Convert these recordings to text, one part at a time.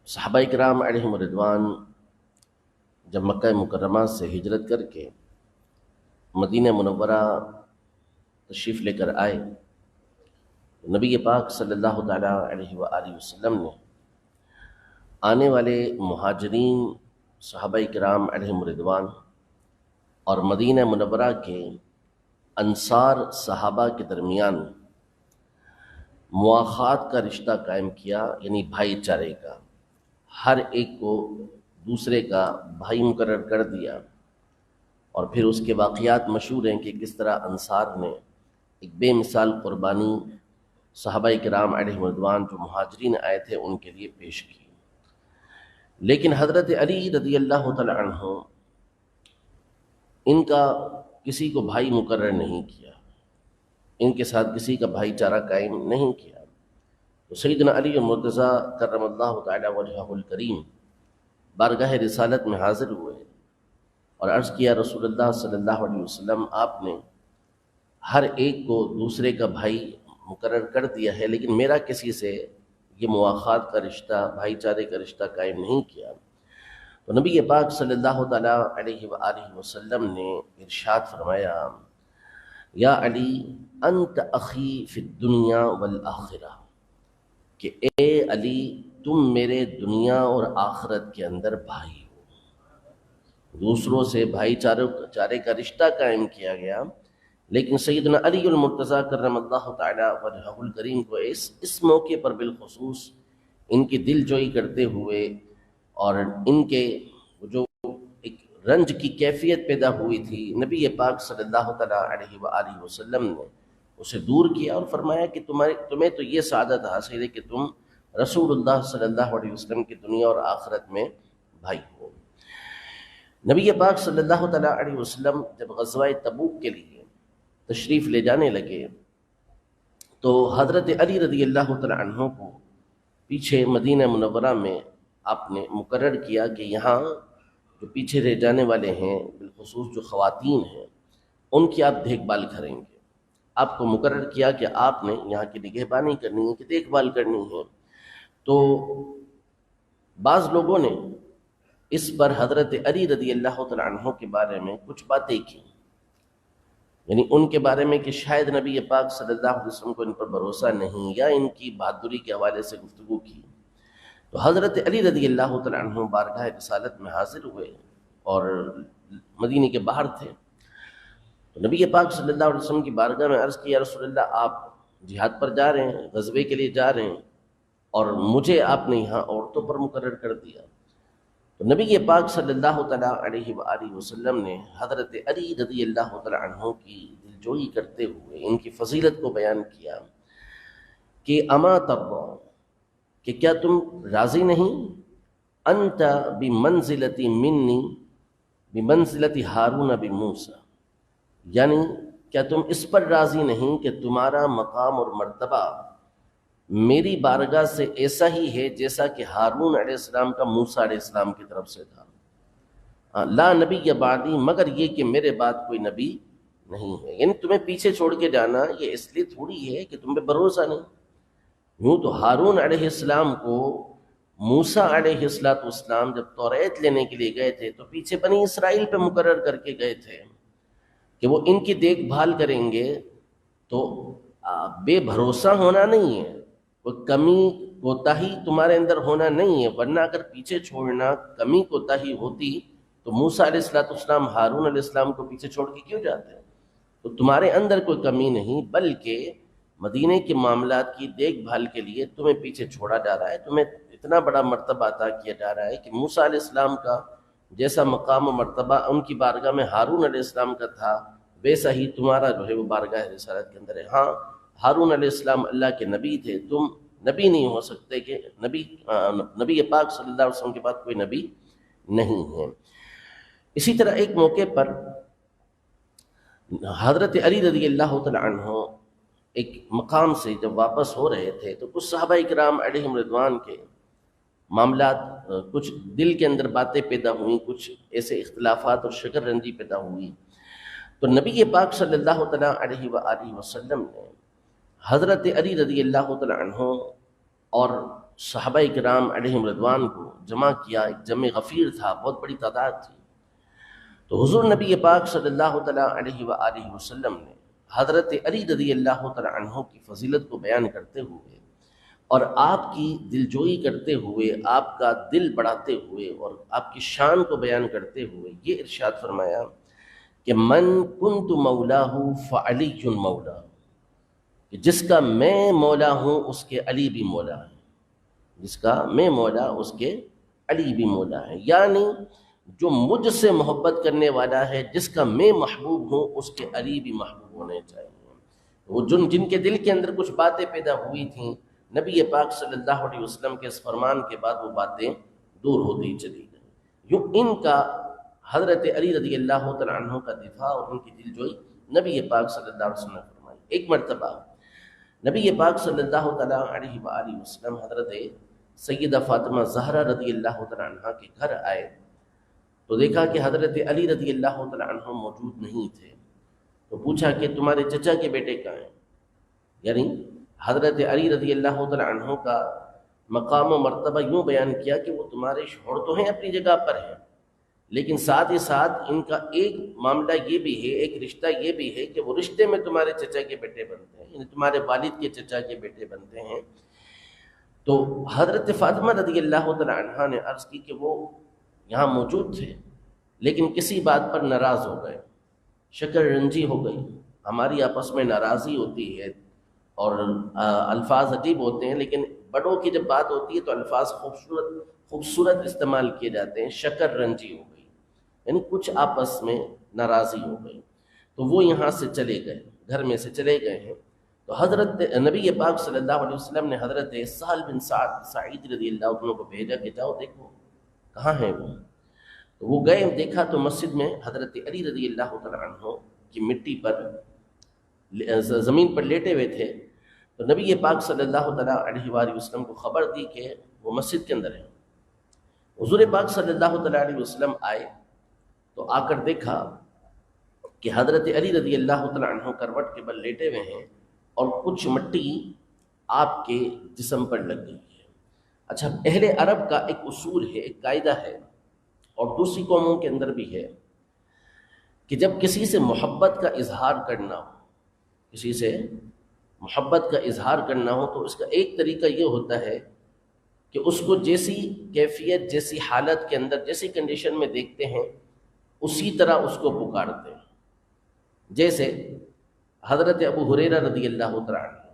صحابہ کرام علیہم رضوان جب مکہ مکرمہ سے ہجرت کر کے مدینہ منورہ تشریف لے کر آئے، نبی پاک صلی اللہ تعالیٰ علیہ وآلہ وسلم نے آنے والے مہاجرین صحابہ کرام علیہم رضوان اور مدینہ منورہ کے انصار صحابہ کے درمیان مواخات کا رشتہ قائم کیا، یعنی بھائی چارے کا، ہر ایک کو دوسرے کا بھائی مقرر کر دیا۔ اور پھر اس کے واقعات مشہور ہیں کہ کس طرح انصار نے ایک بے مثال قربانی صحابہ کرام علیہ رضوان جو مہاجرین آئے تھے ان کے لیے پیش کی۔ لیکن حضرت علی رضی اللہ تعالی عنہ ان کا کسی کو بھائی مقرر نہیں کیا، ان کے ساتھ کسی کا بھائی چارہ قائم نہیں کیا۔ تو سیدنا علی المرتضیٰ کرم اللہ تعالی وجہہ الکریم بارگاہ رسالت میں حاضر ہوئے اور عرض کیا، رسول اللہ صلی اللہ علیہ وسلم آپ نے ہر ایک کو دوسرے کا بھائی مقرر کر دیا ہے، لیکن میرا کسی سے یہ مواخات کا رشتہ، بھائی چارے کا رشتہ قائم نہیں کیا۔ تو نبی پاک صلی اللہ تعالیٰ علیہ وآلہ وسلم نے ارشاد فرمایا، یا علی انت اخی فی الدنیا والآخرہ، کہ اے علی تم میرے دنیا اور آخرت کے اندر بھائی ہو۔ دوسروں سے بھائی چارے کا رشتہ قائم کیا گیا، لیکن سیدنا علی المرتضیٰ کرم اللہ تعالی وجہہ الکریم کو اس موقع پر بالخصوص ان کی دل جوئی کرتے ہوئے اور ان کے جو ایک رنج کی کیفیت پیدا ہوئی تھی، نبی پاک صلی اللہ تعالیٰ علیہ وآلہ وسلم نے اسے دور کیا اور فرمایا کہ تمہیں تو یہ سعادت حاصل ہے کہ تم رسول اللہ صلی اللہ علیہ وسلم کی دنیا اور آخرت میں بھائی ہو۔ نبی پاک صلی اللہ تعالیٰ علیہ وسلم جب غزوہ تبوک کے لیے تشریف لے جانے لگے تو حضرت علی رضی اللہ تعالیٰ عنہ کو پیچھے مدینہ منورہ میں آپ نے مقرر کیا کہ یہاں جو پیچھے رہ جانے والے ہیں، بالخصوص جو خواتین ہیں، ان کی آپ دیکھ بھال کریں گے۔ آپ کو مقرر کیا کہ آپ نے یہاں کی نگہبانی کرنی ہے، کہ دیکھ بھال کرنی ہے۔ تو بعض لوگوں نے اس پر حضرت علی رضی اللہ تعالیٰ عنہ کے بارے میں کچھ باتیں کی، یعنی ان کے بارے میں کہ شاید نبی پاک صلی اللہ علیہ وسلم کو ان پر بھروسہ نہیں، یا ان کی بہادری کے حوالے سے گفتگو کی۔ تو حضرت علی رضی اللہ تعالیٰ عنہ بارگاہ رسالت میں حاضر ہوئے اور مدینے کے باہر تھے۔ تو نبی پاک صلی اللہ علیہ وسلم کی بارگاہ میں عرض کیا، رسول اللہ آپ جہاد پر جا رہے ہیں، غزوے کے لیے جا رہے ہیں، اور مجھے آپ نے یہاں عورتوں پر مقرر کر دیا۔ تو نبی پاک صلی اللہ تعالیٰ علیہ وآلہ وسلم نے حضرت علی رضی اللہ تعالیٰ عنہ کی دلجوئی کرتے ہوئے ان کی فضیلت کو بیان کیا کہ اما ترضی، کہ کیا تم راضی نہیں، انت بمنزلتی منی بمنزلتی ہارون بموسیٰ، یعنی کیا تم اس پر راضی نہیں کہ تمہارا مقام اور مرتبہ میری بارگاہ سے ایسا ہی ہے جیسا کہ ہارون علیہ السلام کا موسیٰ علیہ السلام کی طرف سے تھا، لا نبی بعدی، مگر یہ کہ میرے بعد کوئی نبی نہیں ہے۔ یعنی تمہیں پیچھے چھوڑ کے جانا یہ اس لیے تھوڑی ہے کہ تم پہ بھروسہ نہیں۔ یوں تو ہارون علیہ السلام کو موسیٰ علیہ السلام جب توریت لینے کے لیے گئے تھے تو پیچھے بنی اسرائیل پہ مقرر کر کے گئے تھے کہ وہ ان کی دیکھ بھال کریں گے۔ تو بے بھروسہ ہونا نہیں ہے، کوئی کمی کوتاہی تمہارے اندر ہونا نہیں ہے، ورنہ اگر پیچھے چھوڑنا کمی کوتاہی ہوتی تو موسیٰ علیہ السلام ہارون علیہ السلام کو پیچھے چھوڑ کے کیوں جاتے ہیں؟ تو تمہارے اندر کوئی کمی نہیں، بلکہ مدینے کے معاملات کی دیکھ بھال کے لیے تمہیں پیچھے چھوڑا جا رہا ہے، تمہیں اتنا بڑا مرتبہ عطا کیا جا رہا ہے کہ موسیٰ علیہ السلام کا جیسا مقام و مرتبہ ان کی بارگاہ میں ہارون علیہ السلام کا تھا، ویسا ہی تمہارا جو ہے وہ بارگاہ رسالت کے اندر ہے۔ ہاں ہارون علیہ السلام اللہ کے نبی تھے، تم نبی نہیں ہو سکتے، کہ نبی پاک صلی اللہ علیہ وسلم کے بعد کوئی نبی نہیں ہے۔ اسی طرح ایک موقع پر حضرت علی رضی اللہ تعالی عنہ ایک مقام سے جب واپس ہو رہے تھے تو کچھ صحابہ کرام علیہم رضوان کے معاملات، کچھ دل کے اندر باتیں پیدا ہوئیں، کچھ ایسے اختلافات اور شکر رنجی پیدا ہوئی۔ تو نبی پاک صلی اللہ تعالیٰ علیہ وآلہ وسلم نے حضرت علی رضی اللہ تعالیٰ عنہ اور صحابہ کرام علیہم رضوان کو جمع کیا، ایک جمع غفیر تھا، بہت بڑی تعداد تھی. تو حضور نبی پاک صلی اللہ تعالیٰ علیہ وآلہ وسلم نے حضرت علی رضی اللہ تعالیٰ عنہ کی فضیلت کو بیان کرتے ہوئے اور آپ کی دلجوئی کرتے ہوئے، آپ کا دل بڑھاتے ہوئے اور آپ کی شان کو بیان کرتے ہوئے یہ ارشاد فرمایا کہ من کنت مولاہ فعلی مولا، کہ جس کا میں مولا ہوں اس کے علی بھی مولا ہے، جس کا میں مولا اس کے علی بھی مولا ہے. یعنی جو مجھ سے محبت کرنے والا ہے، جس کا میں محبوب ہوں، اس کے علی بھی محبوب ہونے چاہیے. وہ جن کے دل کے اندر کچھ باتیں پیدا ہوئی تھیں، نبی پاک صلی اللہ علیہ وسلم کے اس فرمان کے بعد وہ باتیں دور ہوتی چلی گئیں. یوں ان کا حضرت علی رضی اللہ تعالیٰ عنہ کا دفاع اور ان کی دلجوئی نبی پاک صلی اللہ علیہ وسلم نے فرمائی. ایک مرتبہ نبی پاک صلی اللہ تعالیٰ علیہ وآلہ وسلم حضرت سیدہ فاطمہ زہرا رضی اللہ تعالیٰ عنہ کے گھر آئے تو دیکھا کہ حضرت علی رضی اللہ تعالیٰ عنہ موجود نہیں تھے. تو پوچھا کہ تمہارے چچا کے بیٹے کہاں ہیں؟ یعنی حضرت علی رضی اللہ تعالیٰ عنہ کا مقام و مرتبہ یوں بیان کیا کہ وہ تمہارے شوہر تو ہیں، اپنی جگہ پر ہیں، لیکن ساتھ ہی ساتھ ان کا ایک معاملہ یہ بھی ہے، ایک رشتہ یہ بھی ہے کہ وہ رشتے میں تمہارے چچا کے بیٹے بنتے ہیں، یعنی تمہارے والد کے چچا کے بیٹے بنتے ہیں. تو حضرت فاطمہ رضی اللہ تعالیٰ عنہ نے عرض کی کہ وہ یہاں موجود تھے لیکن کسی بات پر ناراض ہو گئے، شکر رنجی ہو گئی. ہماری آپس میں ناراضی ہوتی ہے اور الفاظ عجیب ہوتے ہیں، لیکن بڑوں کی جب بات ہوتی ہے تو الفاظ خوبصورت استعمال کیے جاتے ہیں. شکر رنجی ہو گئی یعنی کچھ آپس میں ناراضی ہو گئی. تو وہ یہاں سے چلے گئے، گھر میں سے چلے گئے ہیں. تو حضرت نبی پاک صلی اللہ علیہ وسلم نے حضرت سہل بن سعید رضی اللہ عنہ کو بھیجا کہ جاؤ دیکھو کہاں ہیں وہ. تو وہ گئے، دیکھا تو مسجد میں حضرت علی رضی اللہ تعالیٰ عنہ کی مٹی پر زمین پر لیٹے ہوئے تھے. تو نبی پاک صلی اللہ تعالیٰ علیہ وآلہ وسلم کو خبر دی کہ وہ مسجد کے اندر ہیں. حضور پاک صلی اللہ تعالیٰ علیہ وسلم آئے تو آ کر دیکھا کہ حضرت علی رضی اللہ تعالیٰ عنہ کروٹ کے بل لیٹے ہوئے ہیں اور کچھ مٹی آپ کے جسم پر لگ گئی ہے. اچھا، اہل عرب کا ایک اصول ہے، ایک قاعدہ ہے اور دوسری قوموں کے اندر بھی ہے کہ جب کسی سے محبت کا اظہار کرنا ہو، کسی سے محبت کا اظہار کرنا ہو تو اس کا ایک طریقہ یہ ہوتا ہے کہ اس کو جیسی کیفیت، جیسی حالت کے اندر، جیسی کنڈیشن میں دیکھتے ہیں اسی طرح اس کو پکارتے ہیں. جیسے حضرت ابو ہریرہ رضی اللہ تعالیٰ عنہ،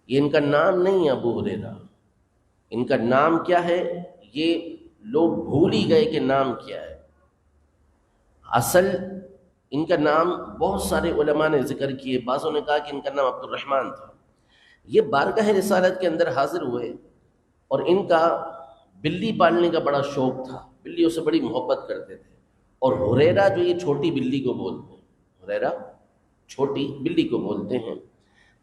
یہ ان کا نام نہیں ہے ابو ہریرہ، ان کا نام کیا ہے یہ لوگ بھول ہی گئے کہ نام کیا ہے. اصل ان کا نام بہت سارے علماء نے ذکر کیے، بعضوں نے کہا کہ ان کا نام عبد الرحمن تھا. یہ بارگاہ رسالت کے اندر حاضر ہوئے اور ان کا بلی پالنے کا بڑا شوق تھا، بلیوں سے بڑی محبت کرتے تھے. اور ہریرہ جو یہ چھوٹی بلی کو بولتے ہیں، ہریرہ چھوٹی بلی کو بولتے ہیں.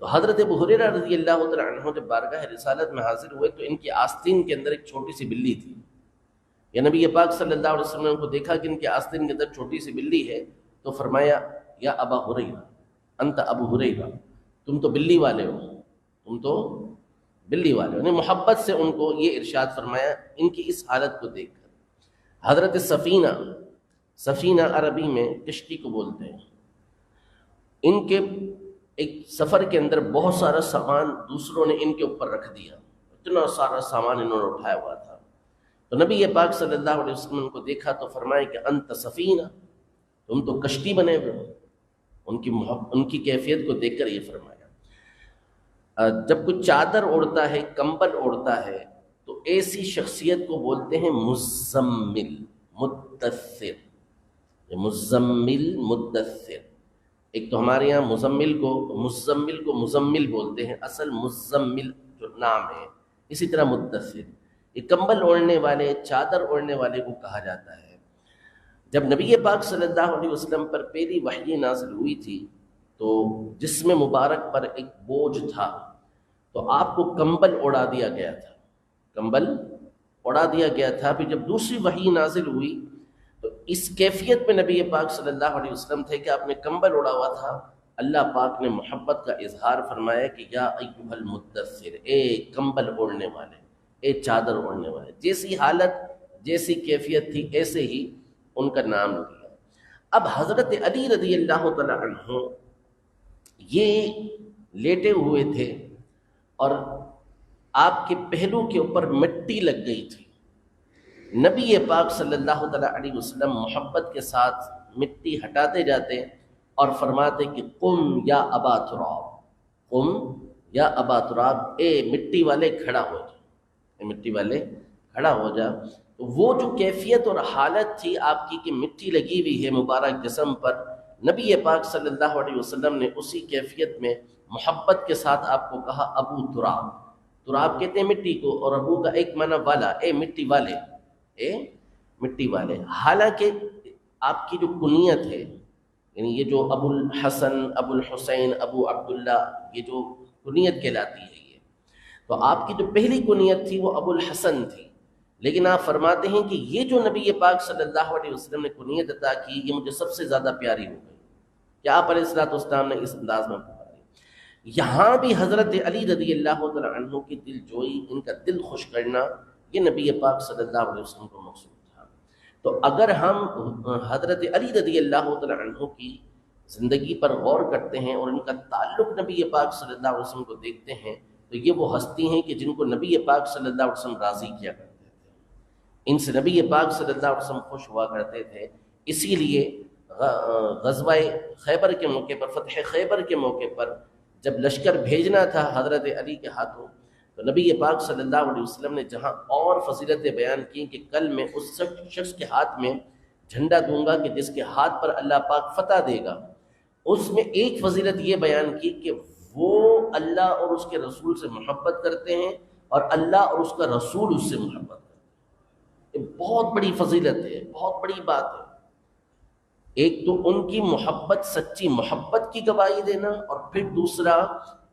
تو حضرت ابو ہریرہ رضی اللہ تعالیٰ عنہ جب بارگاہ رسالت میں حاضر ہوئے تو ان کی آستین کے اندر ایک چھوٹی سی بلی تھی. یا نبی پاک صلی اللہ علیہ وسلم کو دیکھا کہ ان کے آستین کے اندر چھوٹی سی بلی ہے تو فرمایا یا ابا ہریرہ انت ابو ہریرہ، تم تو بلی والے ہو، تم تو بلی والے ہو. یعنی محبت سے ان کو یہ ارشاد فرمایا ان کی اس حالت کو دیکھ کر. حضرت سفینہ عربی میں کشتی کو بولتے ہیں. ان کے ایک سفر کے اندر بہت سارا سامان دوسروں نے ان کے اوپر رکھ دیا، اتنا سارا سامان انہوں نے اٹھایا ہوا تھا. تو نبی پاک صلی اللہ علیہ وسلم کو دیکھا تو فرمایا کہ انت سفینہ، تم تو کشتی بنے ہوئے ہو. ان کی کیفیت کو دیکھ کر یہ فرمایا. جب کوئی چادر اوڑھتا ہے، کمبل اوڑھتا ہے تو ایسی شخصیت کو بولتے ہیں مزمل، مدثر. مزمل، مدثر. ایک تو ہمارے یہاں مزمل کو مزمل بولتے ہیں، اصل مزمل جو نام ہے. اسی طرح مدثر، یہ کمبل اوڑھنے والے، چادر اوڑھنے والے کو کہا جاتا ہے. جب نبی پاک صلی اللہ علیہ وسلم پر پہلی وحی نازل ہوئی تھی تو جسم مبارک پر ایک بوجھ تھا تو آپ کو کمبل اڑا دیا گیا تھا، کمبل اڑا دیا گیا تھا. پھر جب دوسری وحی نازل ہوئی تو اس کیفیت میں نبی پاک صلی اللہ علیہ وسلم تھے کہ آپ نے کمبل اڑا ہوا تھا. اللہ پاک نے محبت کا اظہار فرمایا کہ یا ایھا المدثر، اے کمبل اوڑھنے والے، اے چادر اوڑھنے والے، جیسی حالت جیسی کیفیت تھی ایسے ہی ان کا نام دیا۔ اب حضرت علی رضی اللہ تعالی عنہ یہ لیٹے ہوئے تھے اور آپ کے پہلو کے اوپر مٹی لگ گئی تھی۔ نبی پاک صلی اللہ تعالی علیہ وسلم محبت کے ساتھ مٹی ہٹاتے جاتے اور فرماتے کہ قم یا ابا تراب، قم یا ابا تراب، اے مٹی والے کھڑا ہو جا، اے مٹی والے کھڑا ہو جا۔ تو وہ جو کیفیت اور حالت تھی آپ کی کہ مٹی لگی ہوئی ہے مبارک جسم پر، نبی پاک صلی اللہ علیہ وسلم نے اسی کیفیت میں محبت کے ساتھ آپ کو کہا ابو تراب۔ تراب کہتے ہیں مٹی کو، اور ابو کا ایک معنی والا، اے مٹی والے، اے مٹی والے۔ حالانکہ آپ کی جو کنیت ہے، یعنی یہ جو ابو الحسن، ابو الحسین، ابو عبداللہ، یہ جو کنیت کہلاتی ہے، یہ تو آپ کی جو پہلی کنیت تھی وہ ابو الحسن تھی، لیکن آپ فرماتے ہیں کہ یہ جو نبی پاک صلی اللہ علیہ وسلم نے کنیت عطا کی یہ مجھے سب سے زیادہ پیاری ہو گئی، کہ آپ علیہ الصلوۃ والسلام نے اس انداز میں پکاری۔ یہاں بھی حضرت علی رضی اللہ تعالی عنہ کی دل جوئی، ان کا دل خوش کرنا، یہ نبی پاک صلی اللہ علیہ وسلم کو مقصود تھا۔ تو اگر ہم حضرت علی رضی اللہ تعالی عنہ کی زندگی پر غور کرتے ہیں اور ان کا تعلق نبی پاک صلی اللہ علیہ وسلم کو دیکھتے ہیں تو یہ وہ ہستی ہیں کہ جن کو نبی پاک صلی اللہ علیہ وسلم راضی کیا کرتے تھے، ان سے نبی پاک صلی اللہ علیہ وسلم خوش ہوا کرتے تھے۔ اسی لیے غزوہ خیبر کے موقع پر، فتح خیبر کے موقع پر جب لشکر بھیجنا تھا حضرت علی کے ہاتھوں، تو نبی پاک صلی اللہ علیہ وسلم نے جہاں اور فضیلتیں بیان کی کہ کل میں اس شخص کے ہاتھ میں جھنڈا دوں گا کہ جس کے ہاتھ پر اللہ پاک فتح دے گا، اس میں ایک فضیلت یہ بیان کی کہ وہ اللہ اور اس کے رسول سے محبت کرتے ہیں اور اللہ اور اس کا رسول اس سے محبت کرتے ہیں۔ یہ بہت بڑی فضیلت ہے، بہت بڑی بات ہے۔ ایک تو ان کی محبت، سچی محبت کی گواہی دینا، اور پھر دوسرا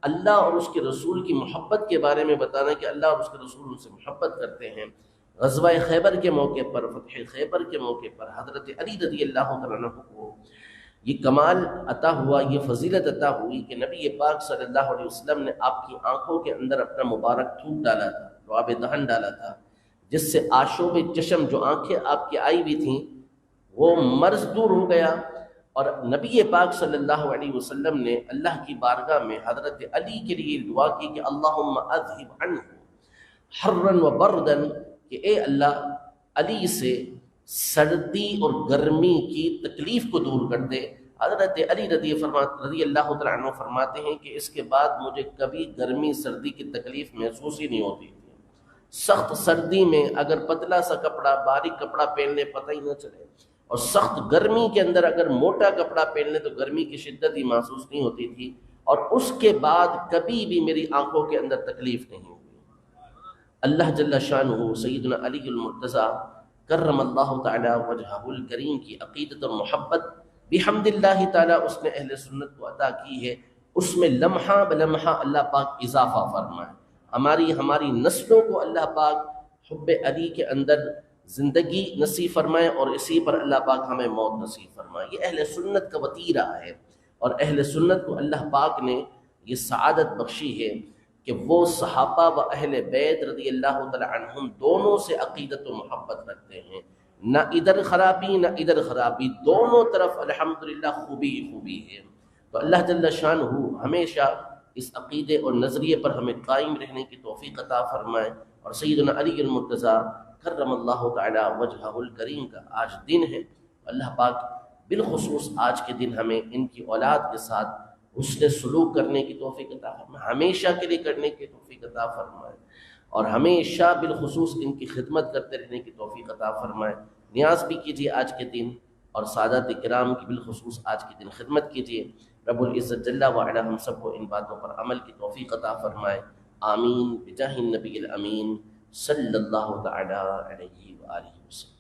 اللہ اور اس کے رسول کی محبت کے بارے میں بتانا کہ اللہ اور اس کے رسول ان سے محبت کرتے ہیں۔ غزوہ خیبر کے موقع پر، فتح خیبر کے موقع پر حضرت علی رضی اللہ تعالیٰ عنہ کو یہ کمال عطا ہوا، یہ فضیلت عطا ہوئی کہ نبی پاک صلی اللہ علیہ وسلم نے آپ کی آنکھوں کے اندر اپنا مبارک تھوک ڈالا تھا، لعاب دہن ڈالا تھا، جس سے آشوب چشم، جو آنکھیں آپ کی آئی ہوئی تھیں، وہ مرض دور ہو گیا۔ اور نبی پاک صلی اللہ علیہ وسلم نے اللہ کی بارگاہ میں حضرت علی کے لیے دعا کی کہ اللہم اذہب عنہ حرا و بردا، کہ اے اللہ علی سے سردی اور گرمی کی تکلیف کو دور کر دے۔ حضرت علی رضی اللہ تعالیٰ عنہ فرماتے ہیں کہ اس کے بعد مجھے کبھی گرمی سردی کی تکلیف محسوس ہی نہیں ہوتی تھی۔ سخت سردی میں اگر پتلا سا کپڑا، باریک کپڑا پہن لے پتہ ہی نہ چلے، اور سخت گرمی کے اندر اگر موٹا کپڑا پہن لے تو گرمی کی شدت ہی محسوس نہیں ہوتی تھی، اور اس کے بعد کبھی بھی میری آنکھوں کے اندر تکلیف نہیں ہوئی۔ اللہ جل شانہ سیدنا علی المرتضیٰ کرم اللہ تعالی وجہہ الکریم کی عقیدت اور محبت بحمد اللہ تعالی اس نے اہل سنت کو عطا کی ہے، اس میں لمحہ بلمحہ اللہ پاک اضافہ فرمائے، ہماری نسلوں کو اللہ پاک حب علی کے اندر زندگی نصیب فرمائے، اور اسی پر اللہ پاک ہمیں موت نصیب فرمائے۔ یہ اہل سنت کا وتیرہ ہے، اور اہل سنت کو اللہ پاک نے یہ سعادت بخشی ہے کہ وہ صحابہ و اہل بیت رضی اللہ تعالی عنہم دونوں سے عقیدت و محبت رکھتے ہیں، نہ ادھر خرابی نہ ادھر خرابی، دونوں طرف الحمدللہ خوبی خوبی ہے۔ تو اللہ جل شانہ ہمیشہ اس عقیدے اور نظریے پر ہمیں قائم رہنے کی توفیق عطا فرمائے، اور سیدنا علی المرتضیٰ کرم اللہ تعالی وجہہ الکریم کا آج دن ہے، اللہ پاک بالخصوص آج کے دن ہمیں ان کی اولاد کے ساتھ حسن سلوک کرنے کی توفیق عطا فرمائے، ہمیشہ کے لیے کرنے کی توفیق عطا فرمائے، اور ہمیشہ بالخصوص ان کی خدمت کرتے رہنے کی توفیق عطا فرمائے۔ نیاز بھی کیجیے آج کے دن، اور سادات کرام کی بالخصوص آج کے دن خدمت کیجیے۔ رب العزت جل وعلا ہم سب کو ان باتوں پر عمل کی توفیق عطا فرمائے، آمین بجاہ النبی الامین صلی اللہ تعالی علیہ وآلہ وسلم۔